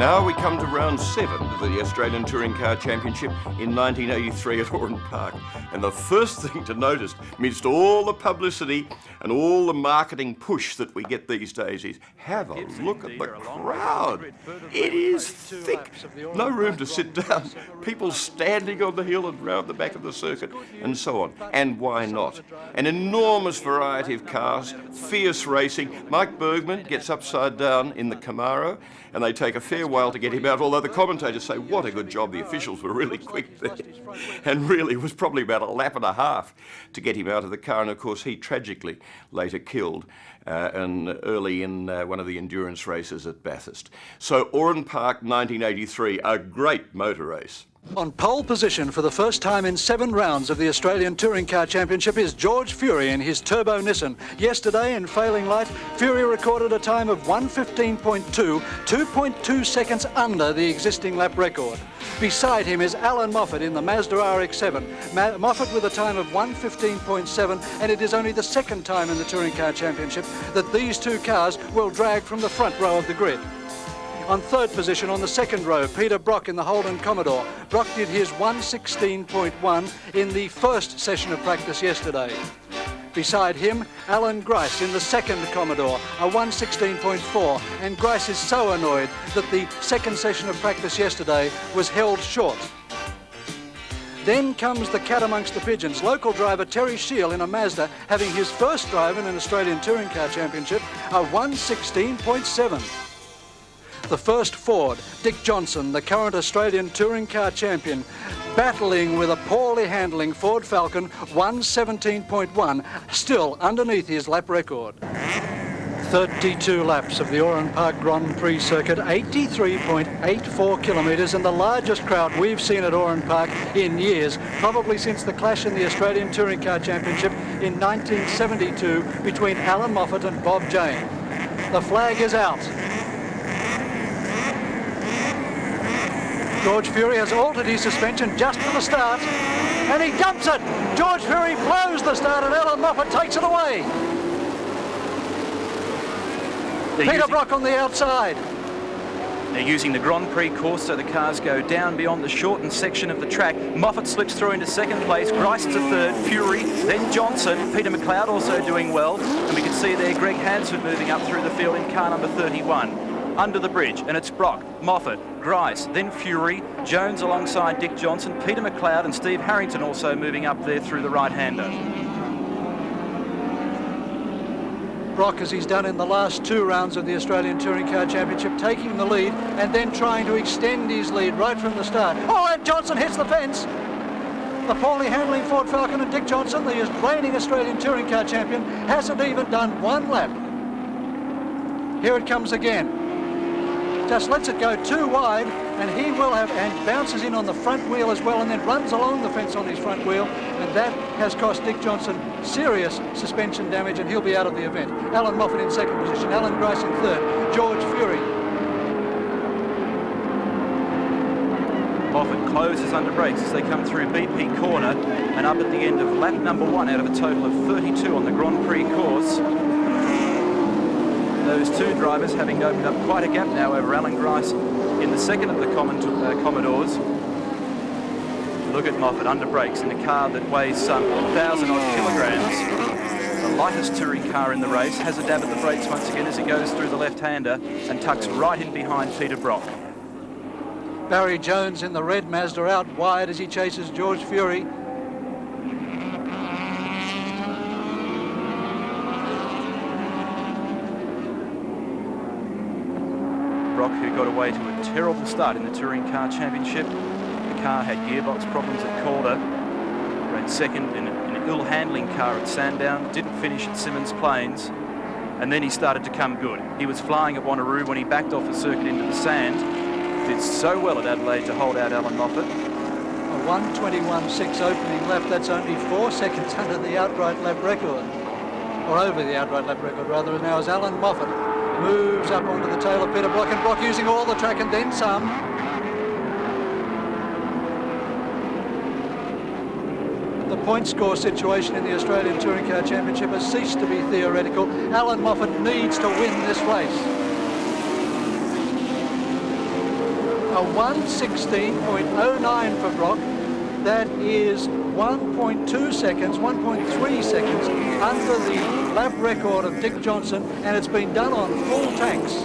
Now we come to round 7 of the Australian Touring Car Championship in 1983 at Oran Park. And the first thing to notice, amidst all the publicity and all the marketing push that we get these days, is have a look at the crowd. It is thick. No room to sit down. People standing on the hill and round the back of the circuit and so on. And why not? An enormous variety of cars, fierce racing. Mike Bergman gets upside down in the CAMARO, and they take a fair while to get him out, although the commentators say, what a good job, the officials were really quick there. And really, it was probably about a lap and a half to get him out of the car, and of course he tragically later killed early in one of the endurance races at Bathurst. So Oran Park 1983, a great motor race. On pole position for the first time in 7 rounds of the Australian Touring Car Championship is George Fury in his turbo Nissan. Yesterday, in failing light, Fury recorded a time of 1:15.2, 2.2 seconds under the existing lap record. Beside him is Allan Moffat in the Mazda RX-7. Moffat with a time of 1:15.7, and it is only the second time in the Touring Car Championship that these two cars will drag from the front row of the grid. On third position on the second row, Peter Brock in the Holden Commodore. Brock did his 1:16.1 in the first session of practice yesterday. Beside him, Allan Grice in the second Commodore, a 1:16.4, and Grice is so annoyed that the second session of practice yesterday was held short. Then comes the cat amongst the pigeons. Local driver Terry Shield in a Mazda, having his first drive in an Australian Touring Car Championship, a 1:16.7. The first Ford, Dick Johnson, the current Australian Touring Car Champion, battling with a poorly handling Ford Falcon, 1:17.1, still underneath his lap record. 32 laps of the Oran Park Grand Prix circuit, 83.84 kilometres, and the largest crowd we've seen at Oran Park in years, probably since the clash in the Australian Touring Car Championship in 1972 between Allan Moffat and Bob Jane. The flag is out. George Fury has altered his suspension just for the start, and he dumps it. George Fury blows the start, and Allan Moffat takes it away. Peter Brock on the outside. They're using the Grand Prix course so the cars go down beyond the shortened section of the track. Moffat slips through into second place, Grice to third, Fury, then Johnson, Peter McLeod also doing well, and we can see there Greg Hansford moving up through the field in car number 31. Under the bridge, and it's Brock, Moffat, Grice, then Fury, Jones alongside Dick Johnson, Peter McLeod and Steve Harrington also moving up there through the right-hander. Brock, as he's done in the last 2 rounds of the Australian Touring Car Championship, taking the lead and then trying to extend his lead right from the start. Oh, and Johnson hits the fence. The poorly handling Ford Falcon, and Dick Johnson, the reigning Australian Touring Car Champion, hasn't even done 1 lap. Here it comes again. Just lets it go too wide, and he will have, and bounces in on the front wheel as well, and then runs along the fence on his front wheel, and that has cost Dick Johnson serious suspension damage, and he'll be out of the event. Allan Moffat in second position, Allan Grice in third, George Fury. Moffat closes under brakes as they come through BP corner and up at the end of lap number 1 out of a total of 32 on the Grand Prix course. Those two drivers having opened up quite a gap now over Allan Grice in the second of the Commodores. Look at Moffat under brakes in a car that weighs some 1,000-odd kilograms. The lightest touring car in the race, has a dab at the brakes once again as he goes through the left-hander and tucks right in behind Peter Brock. Barry Jones in the red Mazda out wide as he chases George Fury. Brock, who got away to a terrible start in the Touring Car Championship. The car had gearbox problems at Calder, ran second in an ill-handling car at Sandown, didn't finish at Symonds Plains, and then he started to come good. He was flying at Wanneroo when he backed off the circuit into the sand. Did so well at Adelaide to hold out Allan Moffat. A 1:21.6 opening lap, that's only 4 seconds under the outright lap record, or over the outright lap record rather. Now as Allan Moffat moves up onto the tail of Peter Brock, and Brock using all the track and then some. The point score situation in the Australian Touring Car Championship has ceased to be theoretical. Allan Moffat needs to win this race. a 1:16.09 for Brock. That is 1.2 seconds, 1.3 seconds under the lap record of Dick Johnson, and it's been done on full tanks.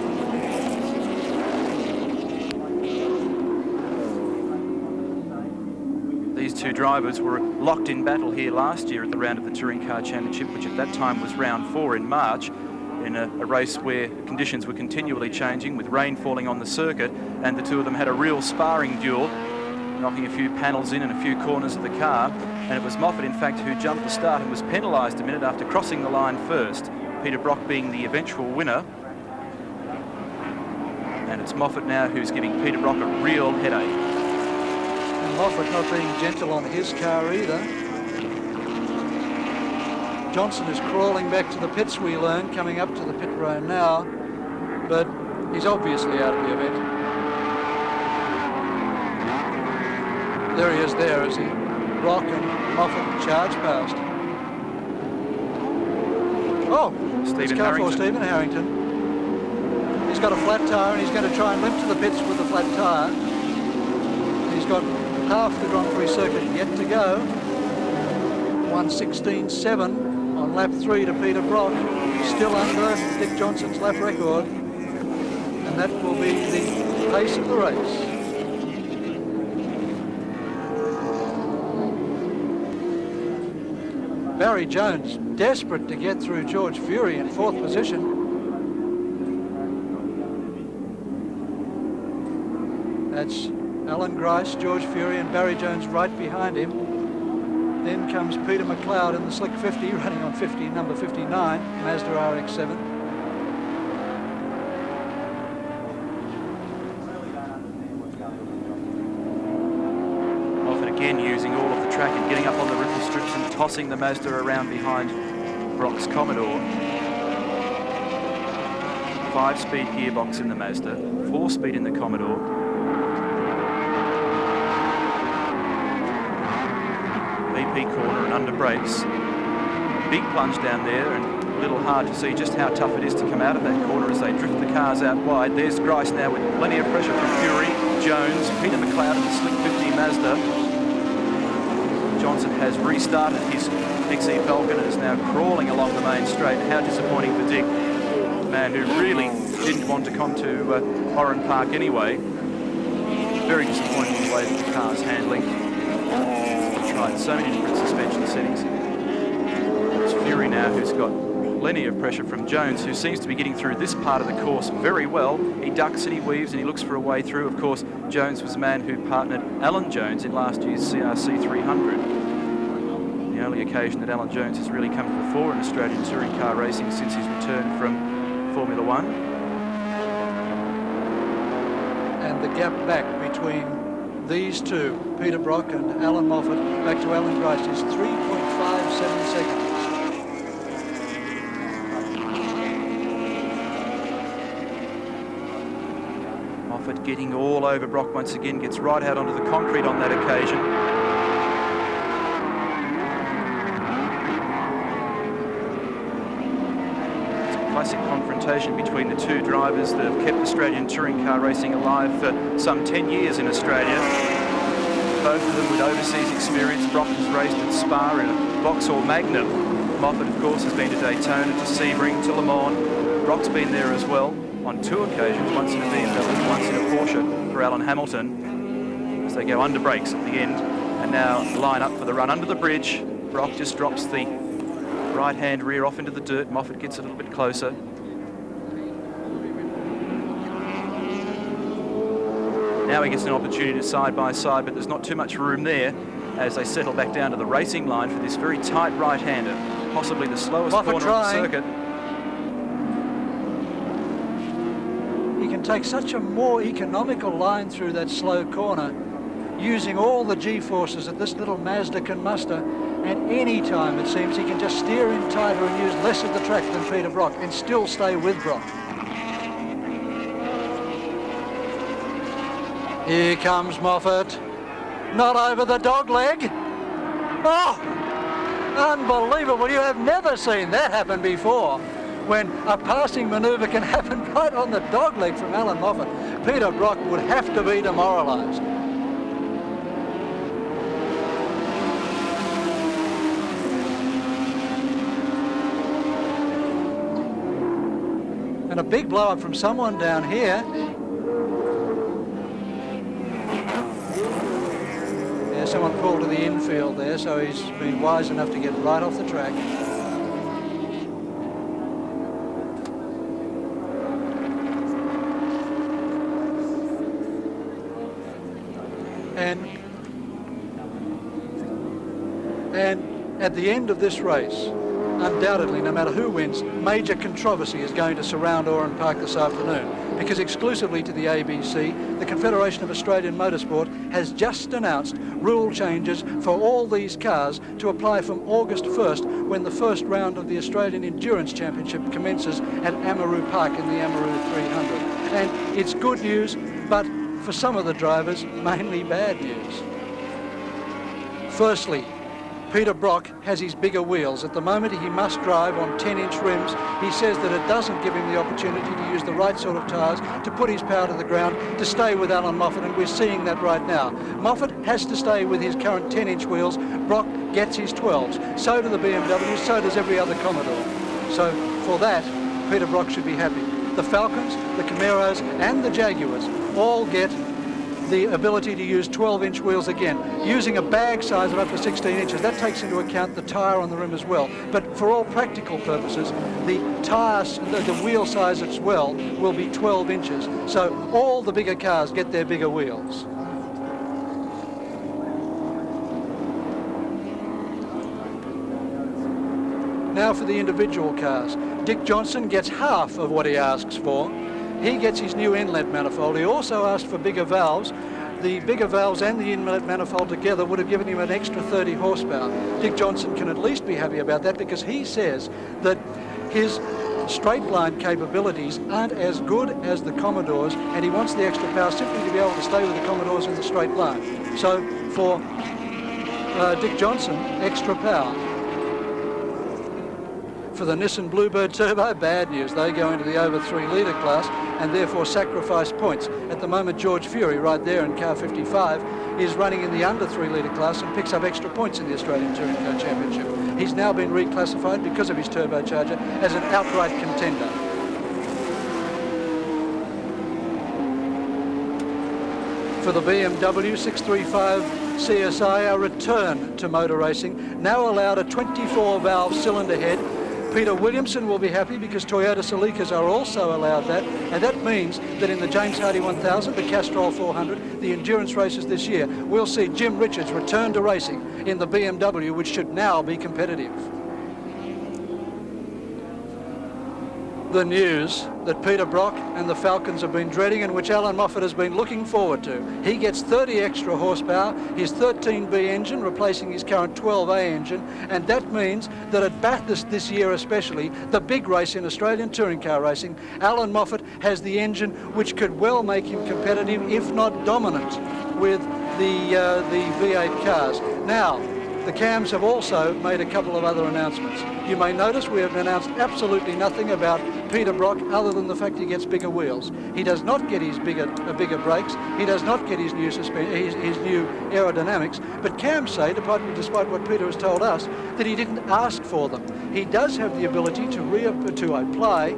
These two drivers were locked in battle here last year at the round of the Touring Car Championship, which at that time was round 4 in March, in a race where conditions were continually changing with rain falling on the circuit, and the two of them had a real sparring duel, knocking a few panels in and a few corners of the car. And it was Moffat, in fact, who jumped the start and was penalised a minute after crossing the line first, Peter Brock being the eventual winner. And it's Moffat now who's giving Peter Brock a real headache. And Moffat not being gentle on his car either. Johnson is crawling back to the pits, we learn, coming up to the pit road now, but he's obviously out of the event. There he is there as he Brock and Moffat charge past. Oh, Stephen car for Harrington. Stephen Harrington. He's got a flat tyre and he's going to try and limp to the pits with the flat tyre. He's got half the Grand Prix circuit yet to go. 1:16.7 on lap 3 to Peter Brock, still under Dick Johnson's lap record, and that will be the pace of the race. Barry Jones desperate to get through George Fury in 4th position. That's Allan Grice, George Fury and Barry Jones right behind him. Then comes Peter McLeod in the slick 50, running on number 59, Mazda RX-7. Moffat again using all of the track and getting up on the ripple strips and tossing the Mazda around behind Brock's Commodore. 5-speed gearbox in the Mazda, 4-speed in the Commodore. BP corner and under brakes. Big plunge down there, and a little hard to see just how tough it is to come out of that corner as they drift the cars out wide. There's Grice now with plenty of pressure from Fury, Jones, Peter McLeod in the slick 50 Mazda. Johnson has restarted his XE Falcon and is now crawling along the main straight. How disappointing for Dick, a man who really didn't want to come to Oran Park anyway. Very disappointing the way that the car's handling. Tried so many different suspension settings. It's Fury now who's got plenty of pressure from Jones, who seems to be getting through this part of the course very well. He ducks and he weaves and he looks for a way through. Of course, Jones was the man who partnered Allan Jones in last year's CRC 300. The only occasion that Allan Jones has really come to the fore in Australian touring car racing since his return from Formula One. And the gap back between these two, Peter Brock and Allan Moffat, back to Allan Grice, is 3.57 seconds. Moffat getting all over Brock once again, gets right out onto the concrete on that occasion. It's a classic confrontation between the two drivers that have kept Australian touring car racing alive for some 10 years in Australia. Both of them with overseas experience. Brock has raced at Spa in a Vauxhall Magnum. Moffat, of course, has been to Daytona, to Sebring, to Le Mans. Brock's been there as well on 2 occasions, once in a BMW, once in a Porsche for Alan Hamilton, as they go under brakes at the end and now line up for the run under the bridge. Brock just drops the right-hand rear off into the dirt. Moffat gets a little bit closer. Now he gets an opportunity to side by side, but there's not too much room there as they settle back down to the racing line for this very tight right-hander, possibly the slowest Moffat corner trying. of the circuit. He can take such a more economical line through that slow corner, using all the G-forces that this little Mazda can muster, and any time it seems he can just steer in tighter and use less of the track than Peter Brock and still stay with Brock. Here comes Moffat. Not over the dog leg. Oh, unbelievable. You have never seen that happen before, when a passing manoeuvre can happen right on the dog leg from Allan Moffat. Peter Brock would have to be demoralised. And a big blow up from someone down here. Yeah, someone pulled to the infield there, so he's been wise enough to get right off the track. And at the end of this race, undoubtedly, no matter who wins, major controversy is going to surround Oran Park this afternoon, because exclusively to the ABC, the Confederation of Australian Motorsport has just announced rule changes for all these cars to apply from August 1st, when the first round of the Australian Endurance Championship commences at Wanneroo Park in the Wanneroo 300. And it's good news, but for some of the drivers, mainly bad news. Firstly, Peter Brock has his bigger wheels. At the moment, he must drive on 10-inch rims. He says that it doesn't give him the opportunity to use the right sort of tyres, to put his power to the ground, to stay with Allan Moffat, and we're seeing that right now. Moffat has to stay with his current 10-inch wheels. Brock gets his 12s. So do the BMW, so does every other Commodore. So for that, Peter Brock should be happy. The Falcons, the Camaros, and the Jaguars all get the ability to use 12-inch wheels again, using a bag size of up to 16 inches. That takes into account the tyre on the rim as well. But for all practical purposes, the wheel size as well will be 12 inches. So all the bigger cars get their bigger wheels. Now for the individual cars. Dick Johnson gets half of what he asks for. He gets his new inlet manifold. He also asked for bigger valves. The bigger valves and the inlet manifold together would have given him an extra 30 horsepower. Dick Johnson can at least be happy about that, because he says that his straight line capabilities aren't as good as the Commodore's, and he wants the extra power simply to be able to stay with the Commodores in the straight line. So for Dick Johnson, extra power. For the Nissan BLUEBIRD Turbo, bad news. They go into the over 3 litre class and therefore sacrifice points. At the moment, George Fury, right there in car 55, is running in the under 3 litre class and picks up extra points in the Australian Touring Car Championship. He's now been reclassified because of his turbocharger as an outright contender. For the BMW 635 CSI, a return to motor racing, now allowed a 24-valve cylinder head. Peter Williamson will be happy because Toyota Celicas are also allowed that, and that means that in the James Hardy 1000, the Castrol 400, the endurance races this year, we'll see Jim Richards return to racing in the BMW, which should now be competitive. The news that Peter Brock and the Falcons have been dreading, and which Allan Moffat has been looking forward to. He gets 30 extra horsepower, his 13B engine replacing his current 12A engine, and that means that at Bathurst this year especially, the big race in Australian touring car racing, Allan Moffat has the engine which could well make him competitive, if not dominant, with the V8 cars. Now, the CAMs have also made a couple of other announcements. You may notice we have announced absolutely nothing about Peter Brock other than the fact he gets bigger wheels. He does not get his bigger brakes. He does not get his new his new aerodynamics. But CAMs say, despite what Peter has told us, that he didn't ask for them. He does have the ability to apply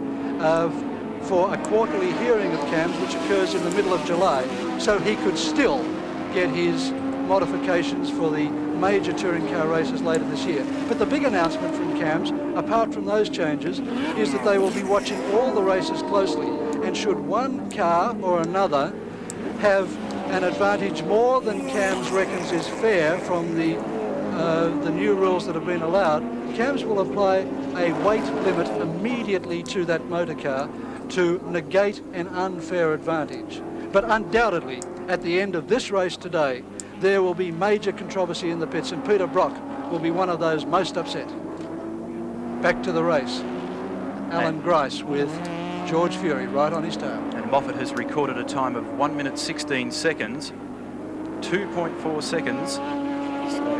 for a quarterly hearing of CAMs, which occurs in the middle of July. So he could still get his modifications for the major touring car races later this year. But the big announcement from CAMs, apart from those changes, is that they will be watching all the races closely, and should one car or another have an advantage more than CAMs reckons is fair from the new rules that have been allowed, CAMs will apply a weight limit immediately to that motor car to negate an unfair advantage. But undoubtedly, at the end of this race today, there will be major controversy in the pits, and Peter Brock will be one of those most upset. Back to the race. Allan Grice with George Fury right on his tail. And Moffat has recorded a time of 1 minute 16 seconds, 2.4 seconds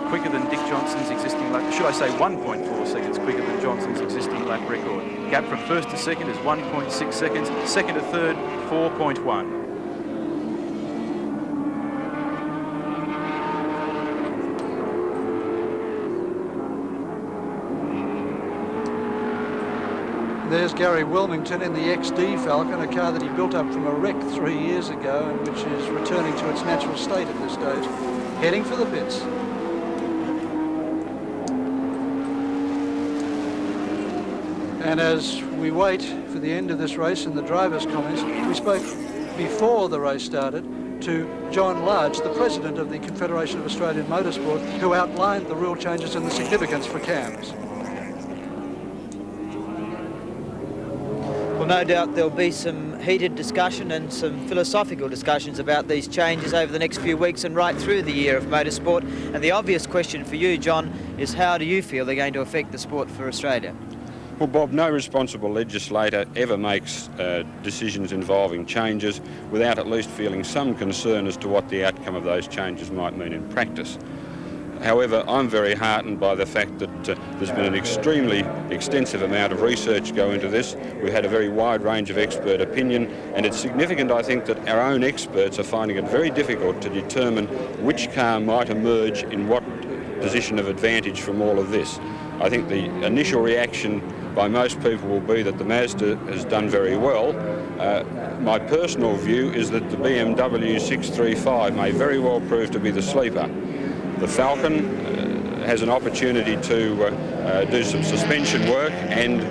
quicker than Dick Johnson's existing lap. Should I say 1.4 seconds quicker than Johnson's existing lap record. Gap from first to second is 1.6 seconds. Second to third, 4.1. There's Gary Wilmington in the XD Falcon, a car that he built up from a wreck 3 years ago and which is returning to its natural state at this stage, heading for the pits. And as we wait for the end of this race and the driver's comments, we spoke before the race started to John Large, the president of the Confederation of Australian Motorsport, who outlined the rule changes and the significance for CAMs. Well, no doubt there'll be some heated discussion and some philosophical discussions about these changes over the next few weeks and right through the year of motorsport. And the obvious question for you, John, is how do you feel they're going to affect the sport for Australia? Well, Bob, no responsible legislator ever makes decisions involving changes without at least feeling some concern as to what the outcome of those changes might mean in practice. However, I'm very heartened by the fact that there's been an extremely extensive amount of research go into this. We've had a very wide range of expert opinion, and it's significant, I think, that our own experts are finding it very difficult to determine which car might emerge in what position of advantage from all of this. I think the initial reaction by most people will be that the Mazda has done very well. My personal view is that the BMW 635 may very well prove to be the sleeper. The Falcon has an opportunity to do some suspension work, and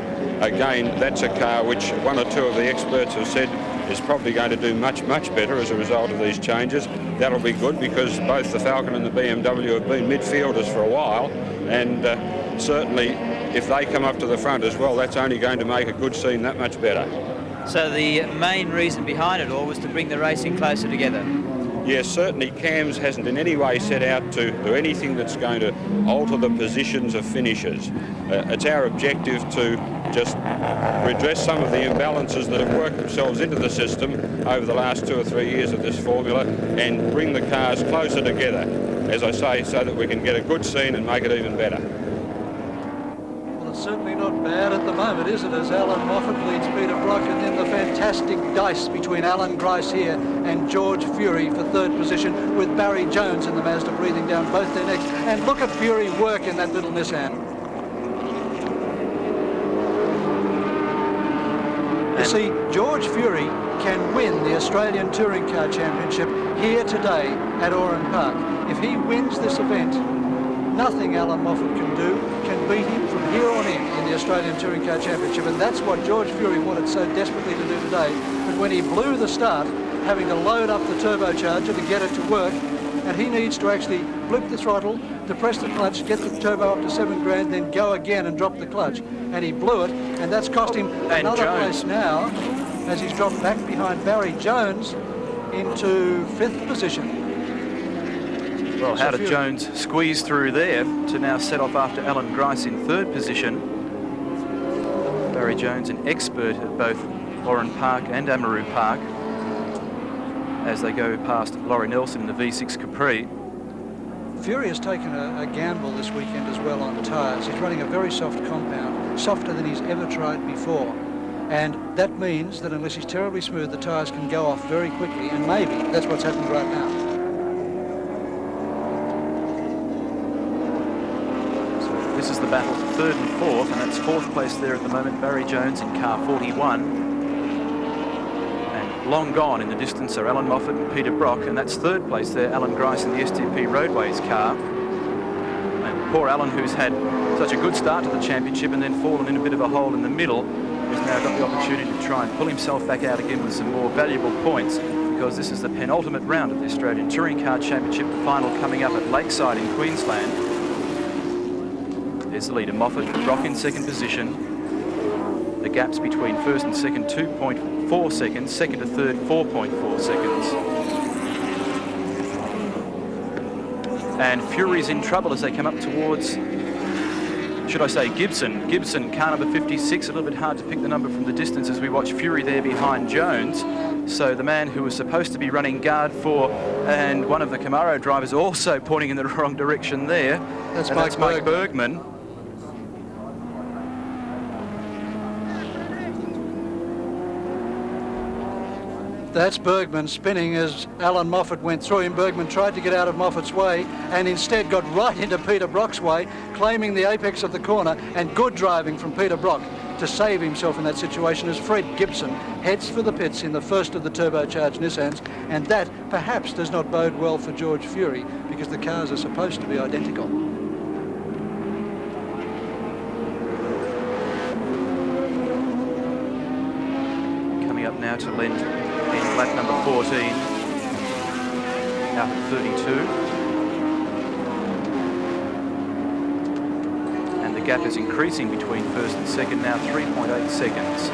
again, that's a car which one or two of the experts have said is probably going to do much better as a result of these changes. That'll be good because both the Falcon and the BMW have been midfielders for a while, and certainly if they come up to the front as well, that's only going to make a good scene that much better. So the main reason behind it all was to bring the racing closer together. Yes, certainly CAMS hasn't in any way set out to do anything that's going to alter the positions of finishers. It's our objective to just redress some of the imbalances that have worked themselves into the system over the last 2 or 3 years of this formula and bring the cars closer together, as I say, so that we can get a good scene and make it even better. Certainly not bad at the moment, is it, as Allan Moffat leads Peter Brock, and then the fantastic dice between Allan Grice here and George Fury for third position, with Barry Jones in the Mazda breathing down both their necks. And look at Fury work in that little Nissan. You see, George Fury can win the Australian Touring Car Championship here today at Oran Park. If he wins this event, nothing Allan Moffat can do can beat him from here on in the Australian Touring Car Championship, and that's what George Fury wanted so desperately to do today. But when he blew the start, having to load up the turbocharger to get it to work, and he needs to actually blip the throttle, depress the clutch, get the turbo up to 7 grand, then go again and drop the clutch. And he blew it, and that's cost him another place now, as he's dropped back behind Barry Jones into 5th position. Well, how did Jones squeeze through there to now set off after Allan Grice in 3rd position? Barry Jones, an expert at both Oran Park and Wanneroo Park, as they go past Laurie Nelson in the V6 Capri. Fury has taken a gamble this weekend as well on tyres. He's running a very soft compound, softer than he's ever tried before. And that means that unless he's terribly smooth, the tyres can go off very quickly, and maybe that's what's happened right now. This is the battle for 3rd and 4th, and that's 4th place there at the moment. Barry Jones in car 41. And long gone in the distance are Allan Moffat and Peter Brock, and that's 3rd place there, Allan Grice in the STP Roadways car. And poor Allan, who's had such a good start to the championship and then fallen in a bit of a hole in the middle, has now got the opportunity to try and pull himself back out again with some more valuable points, because this is the penultimate round of the Australian Touring Car Championship, the final coming up at Lakeside in Queensland. There's the leader, Moffat, Brock in 2nd position. The gaps between 1st and 2nd, 2.4 seconds. 2nd to 3rd, 4.4 seconds. And Fury's in trouble as they come up towards, should I say, Gibson. Gibson, car number 56, a little bit hard to pick the number from the distance as we watch Fury there behind Jones. So the man who was supposed to be running guard for, and one of the CAMARO drivers also pointing in the wrong direction there. That's Mike Bergman. That's Bergman spinning as Allan Moffat went through him. Bergman tried to get out of Moffat's way and instead got right into Peter Brock's way, claiming the apex of the corner, and good driving from Peter Brock. to save himself in that situation as Fred Gibson heads for the pits in the first of the turbocharged Nissans, and that perhaps does not bode well for George Fury because the cars are supposed to be identical. Coming up now to Lent in lap number 14, out at 32. The gap is increasing between first and second, now 3.8 seconds.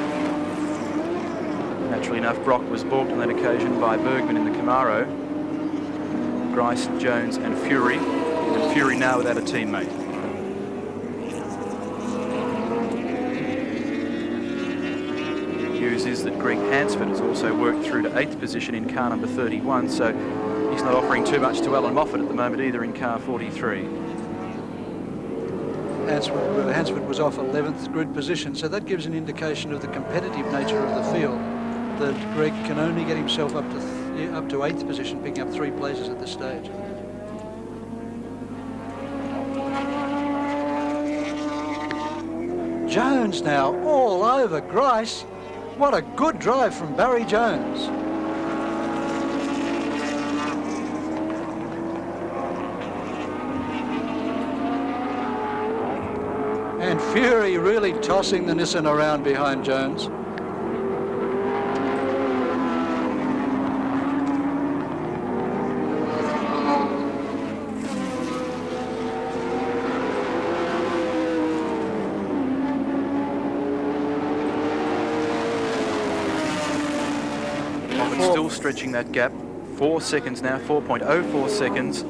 Naturally enough, Brock was balked on that occasion by Bergman in the Camaro. Grice, Jones and Fury now without a teammate. News is that Greg Hansford has also worked through to 8th position in car number 31, so he's not offering too much to Allan Moffat at the moment either in car 43. Hansford was off 11th grid position, so that gives an indication of the competitive nature of the field, that Greg can only get himself up to 8th position, picking up 3 places at this stage. Jones now all over Grice. What a good drive from Barry Jones. And Fury really tossing the Nissan around behind Jones. Moffat still stretching that gap. 4 seconds now, 4.04 seconds.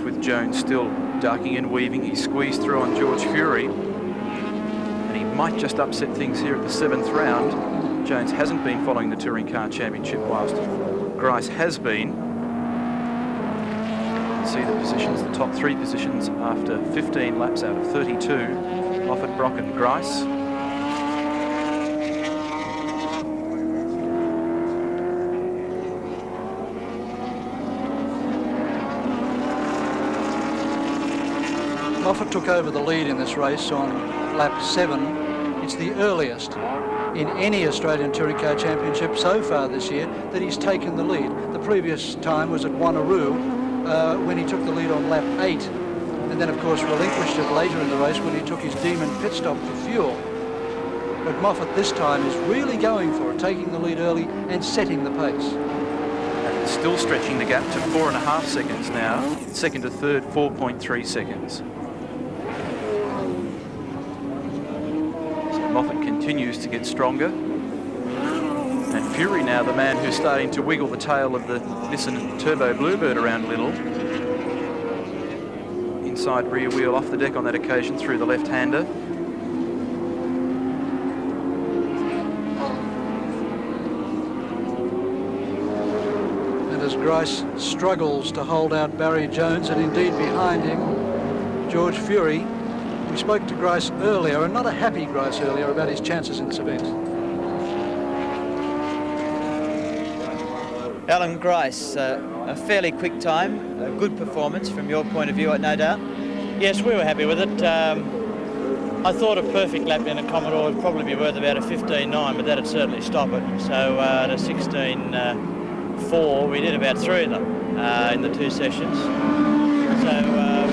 With Jones still ducking and weaving. He squeezed through on George Fury, and he might just upset things here at the 7th round. Jones hasn't been following the Touring Car Championship whilst Grice has been. See the positions, the top 3 positions after 15 laps out of 32. Moffat, Brock and Grice. Moffat took over the lead in this race on lap 7. It's the earliest in any Australian Touring Car Championship so far this year that he's taken the lead. The previous time was at Wanneroo when he took the lead on lap 8, and then of course relinquished it later in the race when he took his demon pit stop for fuel. But Moffat this time is really going for it, taking the lead early and setting the pace. And still stretching the gap to 4.5 seconds now. Second to third, 4.3 seconds. Moffat continues to get stronger, and Fury now the man who's starting to wiggle the tail of the Nissan Turbo Bluebird around a little. Inside rear wheel off the deck on that occasion through the left-hander. And as Grice struggles to hold out Barry Jones, and indeed behind him George Fury. We spoke to Grice earlier, and not a happy Grice earlier, about his chances in this event. Allan Grice, a fairly quick time, a good performance from your point of view, no doubt. Yes, we were happy with it. I thought a perfect lap in a Commodore would probably be worth about a 15.9, but that'd certainly stop it. So at a 16.4, we did about 3 of them in the 2 sessions. So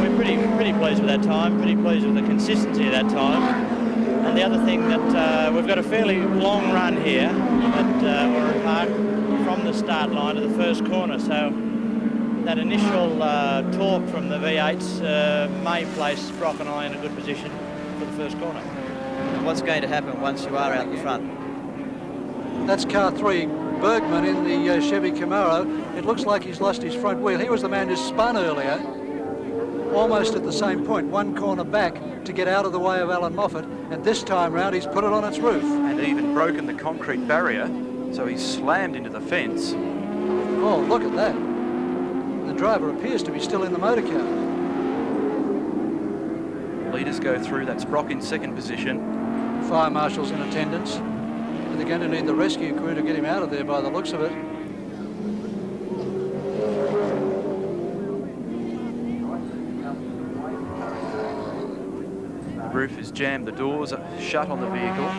we're pretty pleased with that time, pretty pleased with the consistency of that time. And the other thing that we've got a fairly long run here at Oran Park from the start line to the first corner. So that initial torque from the V8s may place Brock and I in a good position for the first corner. And what's going to happen once you are out the front? That's car 3, Bergman in the Chevy Camaro. It looks like he's lost his front wheel. He was the man who spun earlier, almost at the same point, 1 corner back to get out of the way of Allan Moffat, and this time round he's put it on its roof. And even broken the concrete barrier, so he's slammed into the fence. Oh, look at that. The driver appears to be still in the motor car. Leaders go through, that's Brock in second position. Fire marshals in attendance. And they're going to need the rescue crew to get him out of there by the looks of it. The roof is jammed, the doors are shut on the vehicle.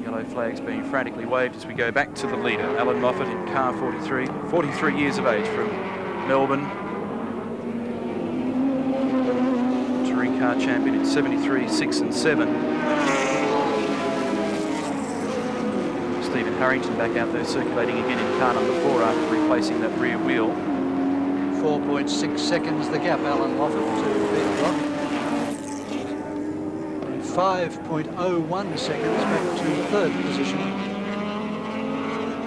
Yellow flags being frantically waved as we go back to the leader, Allan Moffat in car 43, 43 years of age from Melbourne. Touring car champion in 73, 6 and 7. Stephen Harrington back out there circulating again in car number 4 after replacing that rear wheel. 4.6 seconds the gap, Allan Moffat to Peter Brock. And 5.01 seconds back to third position,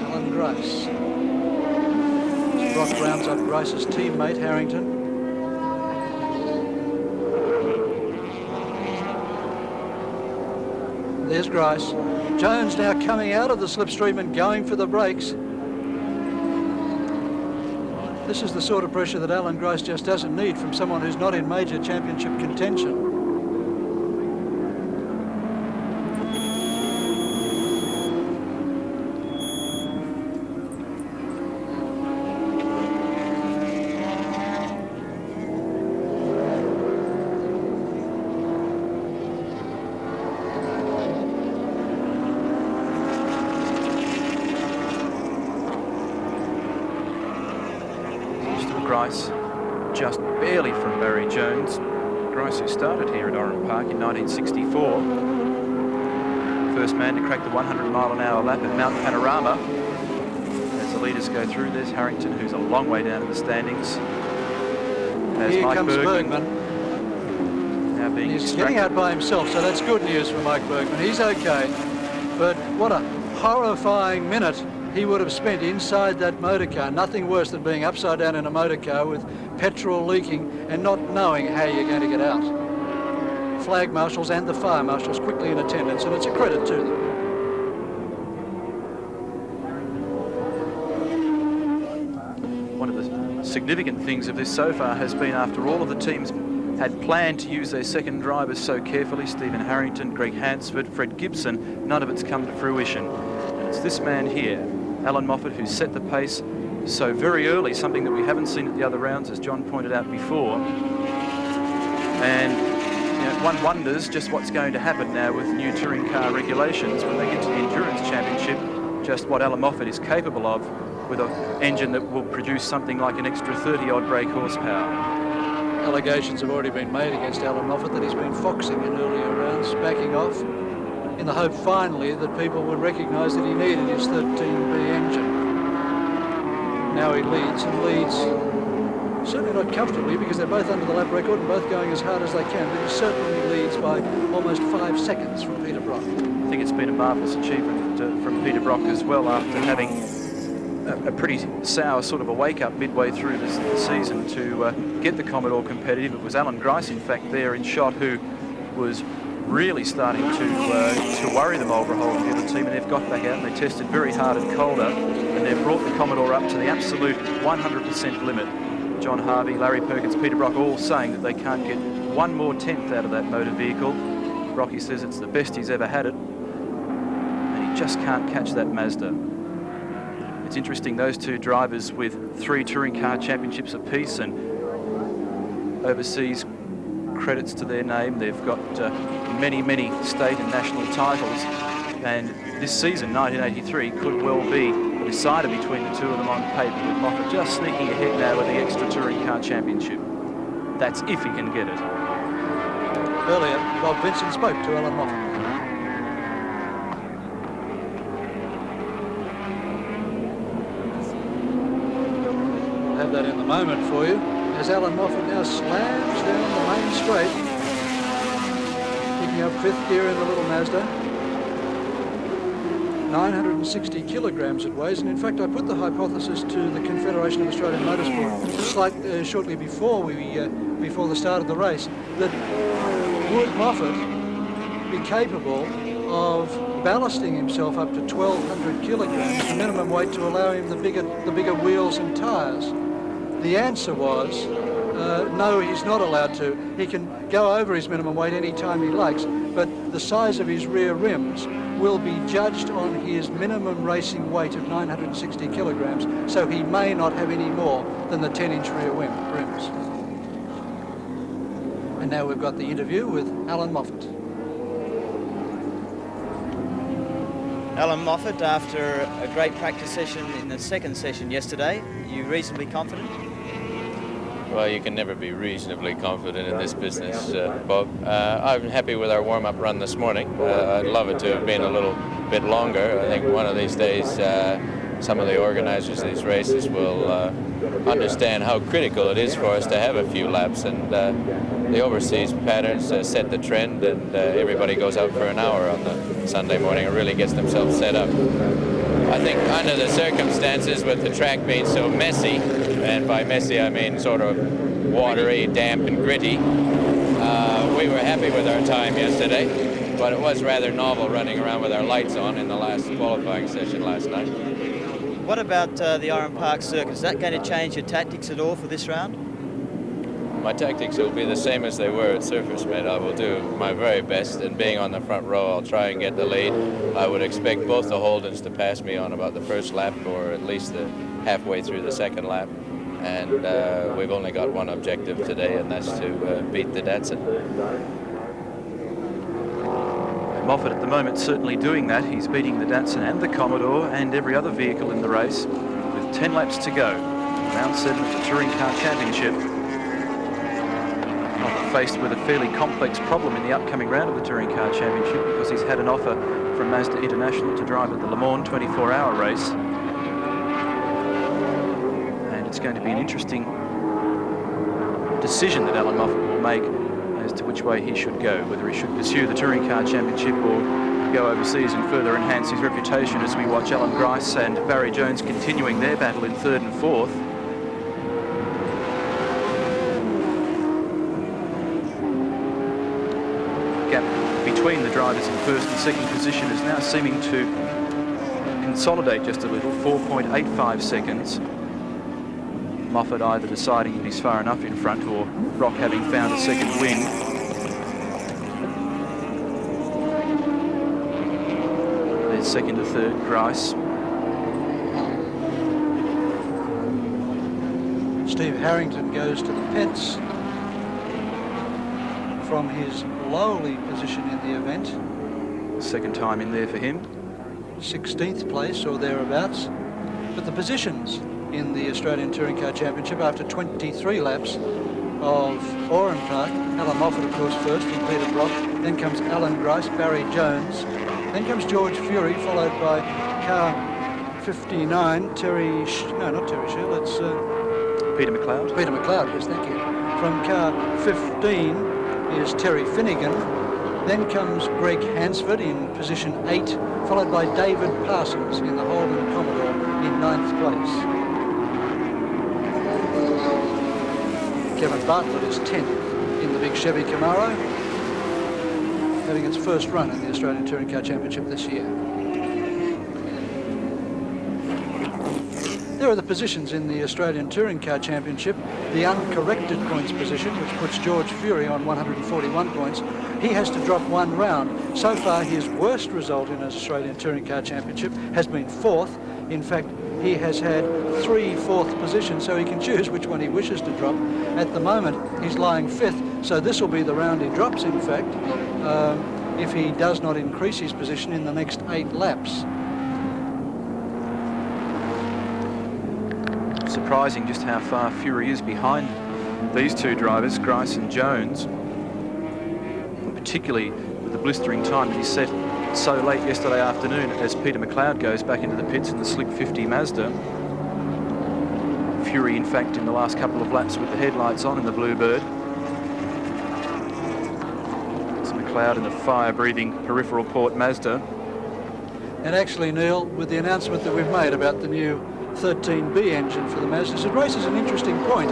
Allan Grice. Brock rounds up Grice's teammate, Harrington. There's Grice. Jones now coming out of the slipstream and going for the brakes. This is the sort of pressure that Allan Grice just doesn't need from someone who's not in major championship contention. Grice, just barely from Barry Jones. Grice, who started here at Oran Park in 1964. First man to crack the 100-mile-an-hour lap at Mount Panorama. As the leaders go through, there's Harrington, who's a long way down in the standings. As Here Mike comes Bergman. Now being He's extracted. getting out by himself, so that's good news for Mike Bergman. He's okay. But what a horrifying minute he would have spent inside that motor car. Nothing worse than being upside down in a motor car with petrol leaking and not knowing how you're going to get out. Flag marshals and the fire marshals quickly in attendance, and it's a credit to them. One of the significant things of this so far has been, after all of the teams had planned to use their second drivers so carefully, Stephen Harrington, Greg Hansford, Fred Gibson, none of it's come to fruition. And it's this man here, Allan Moffat, who set the pace so very early, something that we haven't seen at the other rounds, as John pointed out before. And you know, one wonders just what's going to happen now with new touring car regulations when they get to the Endurance Championship, just what Allan Moffat is capable of with an engine that will produce something like an extra 30-odd brake horsepower. Allegations have already been made against Allan Moffat that he's been foxing in earlier rounds, backing off, in the hope finally that people would recognise that he needed his 13B engine. Now he leads, and leads certainly not comfortably because they're both under the lap record and both going as hard as they can, but he certainly leads by almost 5 seconds from Peter Brock. I think it's been a marvellous achievement from Peter Brock as well, after having a pretty sour sort of a wake-up midway through the season to get the Commodore competitive. It was Allan Grice, in fact, there in shot, who was really starting to worry the Marlborough Holden, the other team, and they've got back out and they tested very hard at Calder, and they've brought the Commodore up to the absolute 100% limit. John Harvey, Larry Perkins, Peter Brock all saying that they can't get one more tenth out of that motor vehicle. Rocky says it's the best he's ever had it, and he just can't catch that Mazda. It's interesting, those two drivers with 3 touring car championships apiece and overseas credits to their name. They've got many, many state and national titles, and this season, 1983, could well be a decider between the two of them on paper, with Moffat just sneaking ahead now with the extra touring car championship. That's if he can get it. Earlier, Bob Vincent spoke to Allan Moffat. We'll have that in the moment for you, as Allan Moffat now slams down the main straight, picking up 5th gear in the little Mazda. 960 kilograms it weighs, and in fact I put the hypothesis to the Confederation of Australian Motorsport shortly before before the start of the race, that would Moffat be capable of ballasting himself up to 1,200 kilograms, the minimum weight to allow him the bigger wheels and tyres? The answer was No, he's not allowed to. He can go over his minimum weight any time he likes, but the size of his rear rims will be judged on his minimum racing weight of 960 kilograms, so he may not have any more than the 10-inch rear rims. And now we've got the interview with Allan Moffat. Allan Moffat, after a great practice session in the second session yesterday, you reasonably confident? Well, you can never be reasonably confident in this business, Bob. I'm happy with our warm-up run this morning. I'd love it to have been a little bit longer. I think one of these days some of the organizers of these races will understand how critical it is for us to have a few laps, and the overseas patterns set the trend, and everybody goes out for an hour on the Sunday morning and really gets themselves set up. I think under the circumstances, with the track being so messy, and by messy I mean sort of watery, damp and gritty, we were happy with our time yesterday, but it was rather novel running around with our lights on in the last qualifying session last night. What about the Oran Park circuit? Is that going to change your tactics at all for this round? My tactics will be the same as they were at Surfers Paradise. I will do my very best, and being on the front row, I'll try and get the lead. I would expect both the Holdens to pass me on about the first lap, or at least halfway through the second lap. And we've only got one objective today, and that's to beat the Datsun. Moffat at the moment certainly doing that. He's beating the Datsun and the Commodore and every other vehicle in the race with 10 laps to go. Round 7 of the Touring Car Championship. Moffat faced with a fairly complex problem in the upcoming round of the Touring Car Championship, because he's had an offer from Mazda International to drive at the Le Mans 24-hour race. And it's going to be an interesting decision that Allan Moffat will make as to which way he should go, whether he should pursue the Touring Car Championship or go overseas and further enhance his reputation, as we watch Allan Grice and Barry Jones continuing their battle in 3rd and 4th. Gap between the drivers in 1st and 2nd position is now seeming to consolidate just a little, 4.85 seconds. Moffat either deciding that he's far enough in front, or Rock having found a second win. There's 2nd to 3rd, Grice. Steve Harrington goes to the pits from his lowly position in the event. Second time in there for him. 16th place or thereabouts. But the positions in the Australian Touring Car Championship after 23 laps of Oran Park, Allan Moffat, of course, first, and Peter Brock. Then comes Allan Grice, Barry Jones. Then comes George Fury, followed by car 59, not Terry Schell, it's Peter McLeod. Peter McLeod, yes, thank you. From car 15 is Terry Finnegan. Then comes Greg Hansford in position 8, followed by David Parsons in the Holden Commodore in 9th place. Kevin Bartlett is 10th in the big Chevy Camaro, having its first run in the Australian Touring Car Championship this year. There are the positions in the Australian Touring Car Championship. The uncorrected points position, which puts George Fury on 141 points. He has to drop one round. So far, his worst result in an Australian Touring Car Championship has been 4th. In fact, he has had 3 4th positions, so he can choose which one he wishes to drop. At the moment, he's lying 5th, so this will be the round he drops, in fact, if he does not increase his position in the next 8 laps. Surprising just how far Fury is behind these two drivers, Grice and Jones, and particularly with the blistering time that he set so late yesterday afternoon as Peter McLeod goes back into the pits in the Slick 50 Mazda. Fury, in fact, in the last couple of laps with the headlights on in the Bluebird. It's McLeod in the fire-breathing peripheral port Mazda. And actually, Neil, with the announcement that we've made about the new 13B engine for the Mazdas, it raises an interesting point.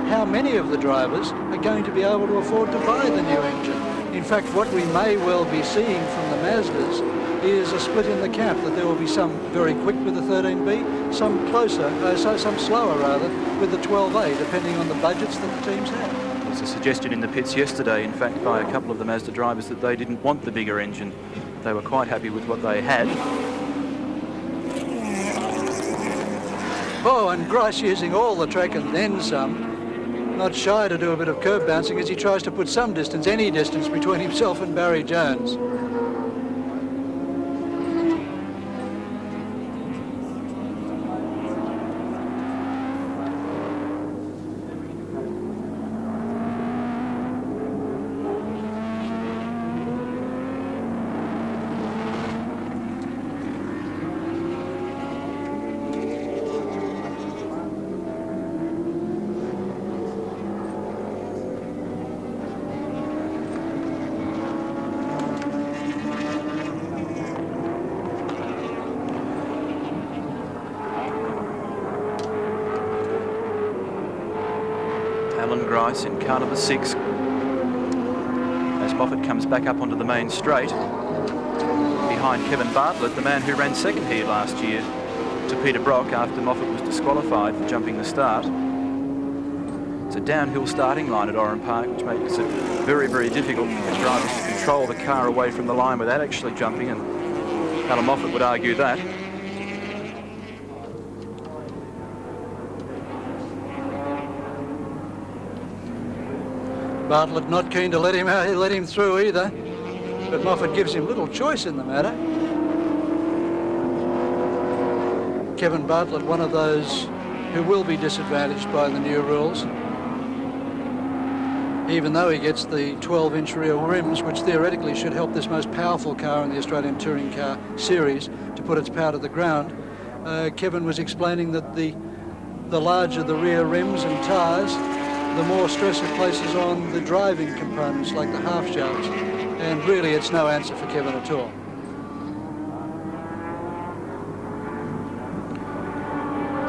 How many of the drivers are going to be able to afford to buy the new engine? In fact, what we may well be seeing from the Mazdas is a split in the camp, that there will be some very quick with the 13B, some closer, some slower rather, with the 12A, depending on the budgets that the teams have. There was a suggestion in the pits yesterday, in fact, by a couple of the Mazda drivers that they didn't want the bigger engine. They were quite happy with what they had. Oh, and Grice using all the track and then some. Not shy to do a bit of curb bouncing as he tries to put some distance, any distance, between himself and Barry Jones. Allan Grice in car number 6. As Moffat comes back up onto the main straight, behind Kevin Bartlett, the man who ran second here last year to Peter Brock after Moffat was disqualified for jumping the start. It's a downhill starting line at Oran Park, which makes it very, very difficult for drivers to control the car away from the line without actually jumping, and Allan Moffat would argue that. Bartlett not keen to let him through either, but Moffat gives him little choice in the matter. Kevin Bartlett, one of those who will be disadvantaged by the new rules, even though he gets the 12-inch rear rims, which theoretically should help this most powerful car in the Australian Touring Car Series to put its power to the ground. Kevin was explaining that the larger the rear rims and tyres, the more stress it places on the driving components like the half shafts, and really it's no answer for Kevin at all.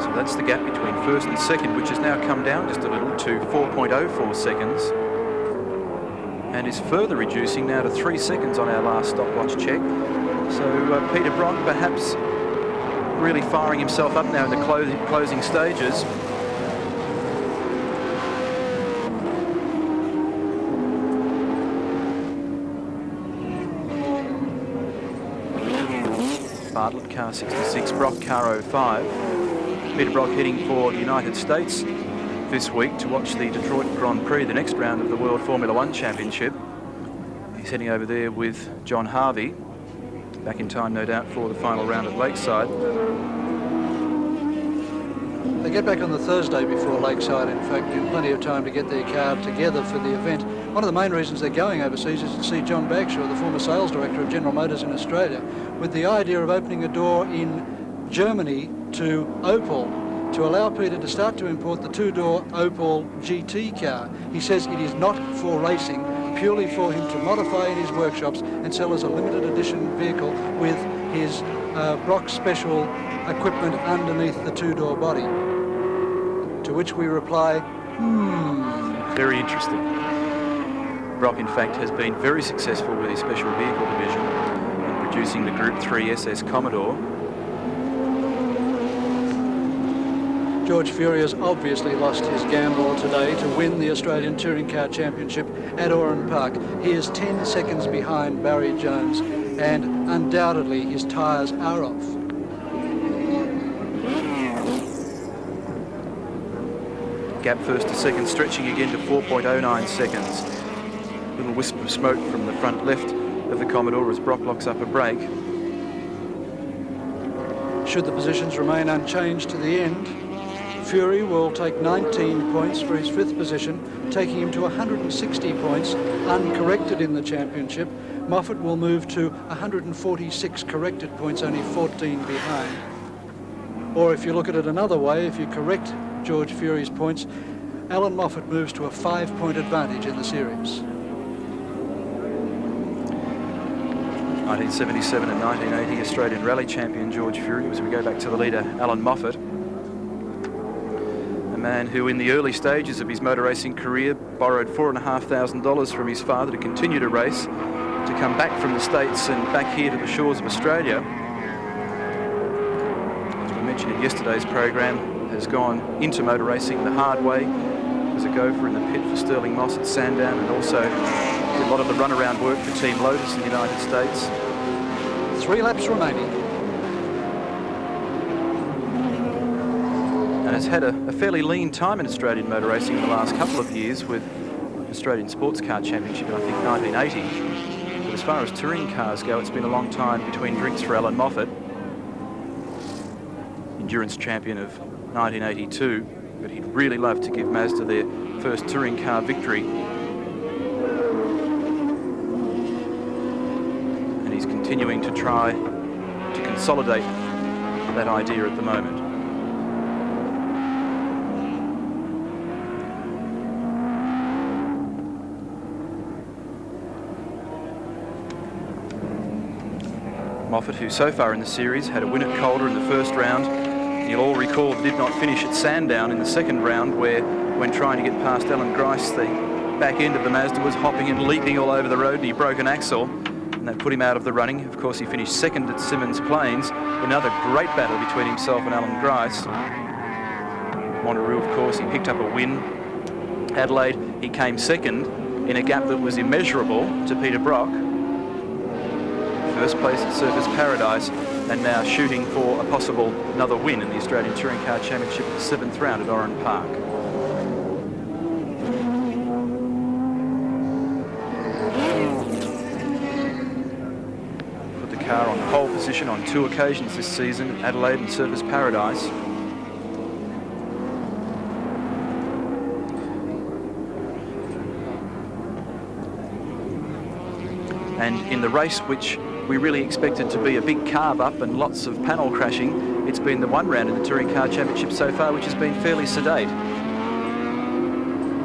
So that's the gap between first and second, which has now come down just a little to 4.04 seconds, and is further reducing now to 3 seconds on our last stopwatch check. So Peter Brock perhaps really firing himself up now in the closing stages. Bartlett car 66, Brock car 05. Peter Brock heading for the United States this week to watch the Detroit Grand Prix, the next round of the World Formula One Championship. He's heading over there with John Harvey, back in time no doubt for the final round at Lakeside. They get back on the Thursday before Lakeside, in fact, in plenty of time to get their car together for the event. One of the main reasons they're going overseas is to see John Bagshaw, the former sales director of General Motors in Australia, with the idea of opening a door in Germany to Opel to allow Peter to start to import the two-door Opel GT car. He says it is not for racing, purely for him to modify in his workshops and sell as a limited edition vehicle with his Brock special equipment underneath the two-door body. To which we reply, Very interesting. Brock, in fact, has been very successful with his special vehicle division in producing the Group 3 SS Commodore. George Fury has obviously lost his gamble today to win the Australian Touring Car Championship at Oran Park. He is 10 seconds behind Barry Jones, and undoubtedly his tyres are off. Gap first to second, stretching again to 4.09 seconds. Little wisp of smoke from the front left of the Commodore as Brock locks up a brake. Should the positions remain unchanged to the end, Fury will take 19 points for his 5th position, taking him to 160 points uncorrected in the championship. Moffat will move to 146 corrected points, only 14 behind. Or if you look at it another way, if you correct George Fury's points, Allan Moffat moves to a 5-point advantage in the series. 1977 and 1980 Australian Rally Champion George Fury, as we go back to the leader, Allan Moffat. A man who in the early stages of his motor racing career borrowed $4,500 from his father to continue to race, to come back from the States and back here to the shores of Australia. As we mentioned in yesterday's program, has gone into motor racing the hard way as a gopher in the pit for Sterling Moss at Sandown, and also did a lot of the runaround work for Team Lotus in the United States. 3 laps remaining. And has had a fairly lean time in Australian motor racing in the last couple of years with Australian Sports Car Championship in, I think, 1980. But as far as touring cars go, it's been a long time between drinks for Allan Moffat, endurance champion of 1982. But he'd really love to give Mazda their first touring car victory. And he's continuing to try to consolidate that idea at the moment. Moffat, who so far in the series had a win at Calder in the first round. You'll all recall did not finish at Sandown in the second round, where when trying to get past Allan Grice, the back end of the Mazda was hopping and leaping all over the road, and he broke an axle, and that put him out of the running. Of course, he finished second at Symonds Plains. Another great battle between himself and Allan Grice. Wanneroo, of course, he picked up a win. Adelaide, he came second in a gap that was immeasurable to Peter Brock. First place at Surfers Paradise, and now shooting for a possible another win in the Australian Touring Car Championship, the 7th round at Oran Park. Put the car on pole position on 2 occasions this season, Adelaide and Surfers Paradise. And in the race which we really expected to be a big carve up and lots of panel crashing, it's been the 1 round in the Touring Car Championship so far which has been fairly sedate.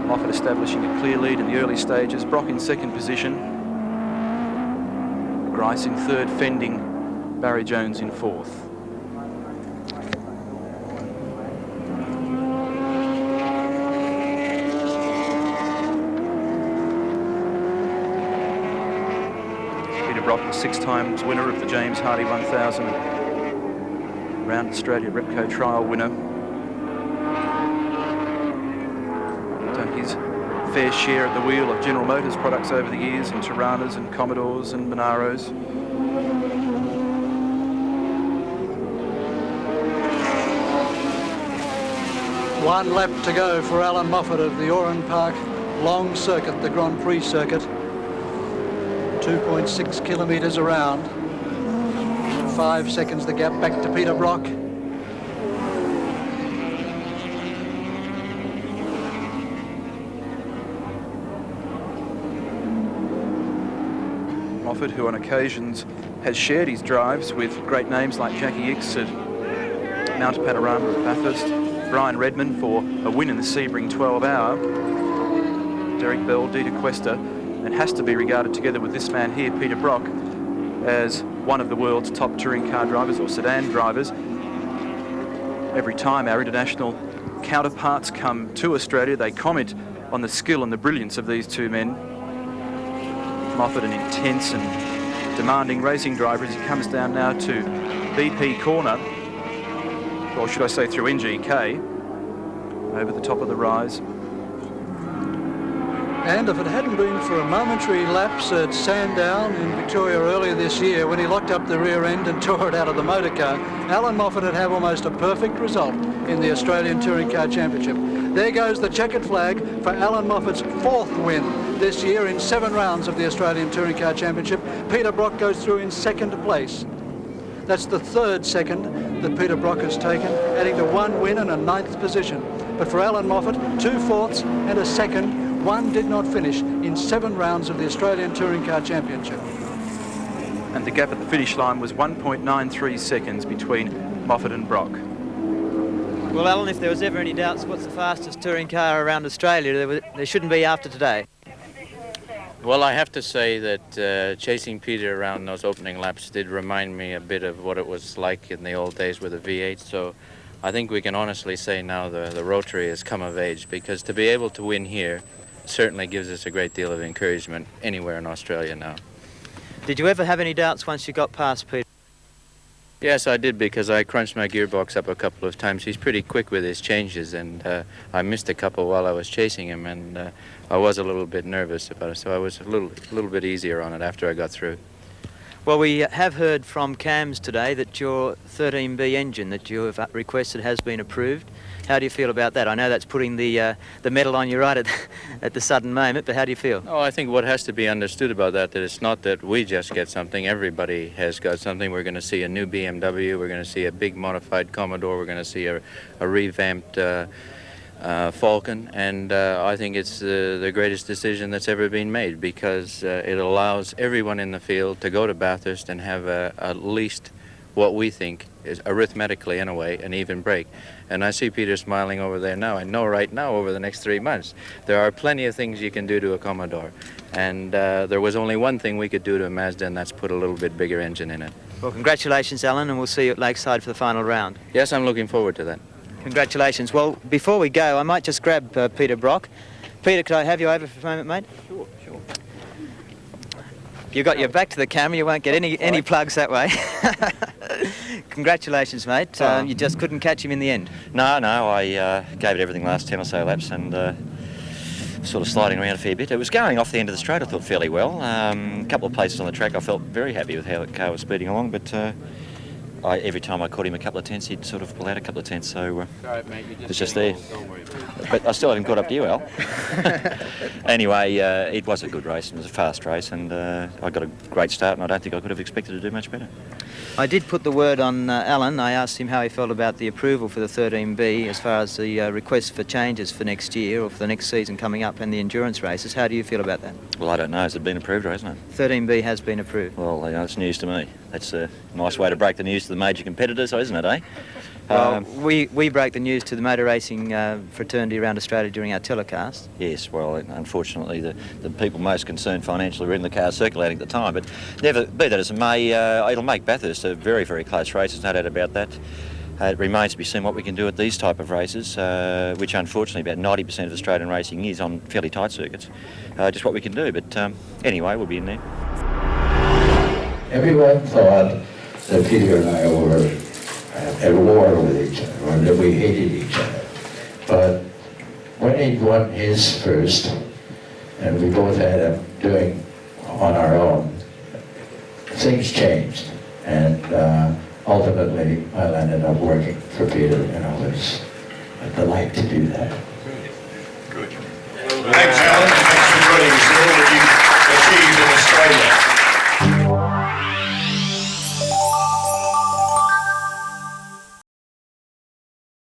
Moffat establishing a clear lead in the early stages, Brock in second position, Grice in third, fending Barry Jones in fourth. Brock, the 6 times winner of the James Hardy 1000 Round Australia Repco Trial winner. Done his fair share at the wheel of General Motors products over the years, in Tiranas and Commodores and Monaros. One lap to go for Allan Moffat of the Oran Park long circuit, the Grand Prix circuit. 2.6 kilometres around. 5 seconds the gap back to Peter Brock. Moffat, who on occasions has shared his drives with great names like Jackie Ickx at Mount Panorama at Bathurst, Brian Redman for a win in the Sebring 12-hour, Derek Bell, Dieter Quester, and has to be regarded together with this man here, Peter Brock, as one of the world's top touring car drivers or sedan drivers. Every time our international counterparts come to Australia, they comment on the skill and the brilliance of these 2 men. Moffat, an intense and demanding racing driver, as he comes down now to BP Corner, or should I say through NGK, over the top of the rise. And if it hadn't been for a momentary lapse at Sandown in Victoria earlier this year, when he locked up the rear end and tore it out of the motor car, Allan Moffat would have almost a perfect result in the Australian Touring Car Championship. There goes the checkered flag for Allan Moffat's 4th win this year in 7 rounds of the Australian Touring Car Championship. Peter Brock goes through in 2nd place. That's the 3rd second that Peter Brock has taken, adding to 1 win and a 9th position. But for Allan Moffat, 2 fourths and a 2nd. 1 did not finish in 7 rounds of the Australian Touring Car Championship. And the gap at the finish line was 1.93 seconds between Moffat and Brock. Well, Allan, if there was ever any doubts what's the fastest touring car around Australia, there shouldn't be after today. Well, I have to say that chasing Peter around those opening laps did remind me a bit of what it was like in the old days with the V8, so I think we can honestly say now the Rotary has come of age, because to be able to win here certainly gives us a great deal of encouragement anywhere in Australia now. Did you ever have any doubts once you got past Peter? Yes, I did, because I crunched my gearbox up a couple of times. He's pretty quick with his changes, and I missed a couple while I was chasing him, and I was a little bit nervous about it, so I was a little bit easier on it after I got through. Well, we have heard from CAMS today that your 13B engine that you have requested has been approved. How do you feel about that? I know that's putting the medal on you right at the sudden moment, but how do you feel? Oh, I think what has to be understood about that it's not that we just get something, everybody has got something. We're going to see a new BMW, we're going to see a big modified Commodore, we're going to see a revamped FALCON, and I think it's the greatest decision that's ever been made, because it allows everyone in the field to go to Bathurst and have at least what we think is, arithmetically in a way, an even break. And I see Peter smiling over there now. I know right now, over the next 3 months, there are plenty of things you can do to a Commodore. And there was only one thing we could do to a Mazda, and that's put a little bit bigger engine in it. Well, congratulations, Allan, and we'll see you at Lakeside for the final round. Yes, I'm looking forward to that. Congratulations. Well, before we go, I might just grab Peter Brock. Peter, could I have you over for a moment, mate? Sure, sure. You got your back to the camera, you won't get any plugs that way. Congratulations, mate. You just couldn't catch him in the end. No, I gave it everything last 10 or so laps, and sort of sliding around a fair bit. It was going off the end of the straight, I thought, fairly well. A couple of places on the track I felt very happy with how the car was speeding along, but every time I caught him a couple of tenths, he'd sort of pull out a couple of tenths, so it's just there. But I still haven't caught up to you, Al. Anyway, it was a good race, and it was a fast race, and I got a great start, and I don't think I could have expected to do much better. I did put the word on Allan. I asked him how he felt about the approval for the 13B as far as the request for changes for next year or for the next season coming up and the endurance races. How do you feel about that? Well, I don't know. Has it been approved, or hasn't it? 13B has been approved. Well, it's news to me. That's a nice way to break the news to the major competitors, isn't it, eh? Well, we break the news to the motor racing fraternity around Australia during our telecast. Yes, well, unfortunately, the people most concerned financially were in the car circulating at the time. But never, be that as it may, it'll make Bathurst a very, very close race. There's no doubt about that. It remains to be seen what we can do at these type of races, which unfortunately about 90% of Australian racing is on fairly tight circuits. Just what we can do, but anyway, we'll be in there. Everyone thought that Peter and I were at war with each other, or that we hated each other. But when he won his first, and we both had him doing on our own, things changed. And ultimately, I ended up working for Peter, and it was a delight to do that.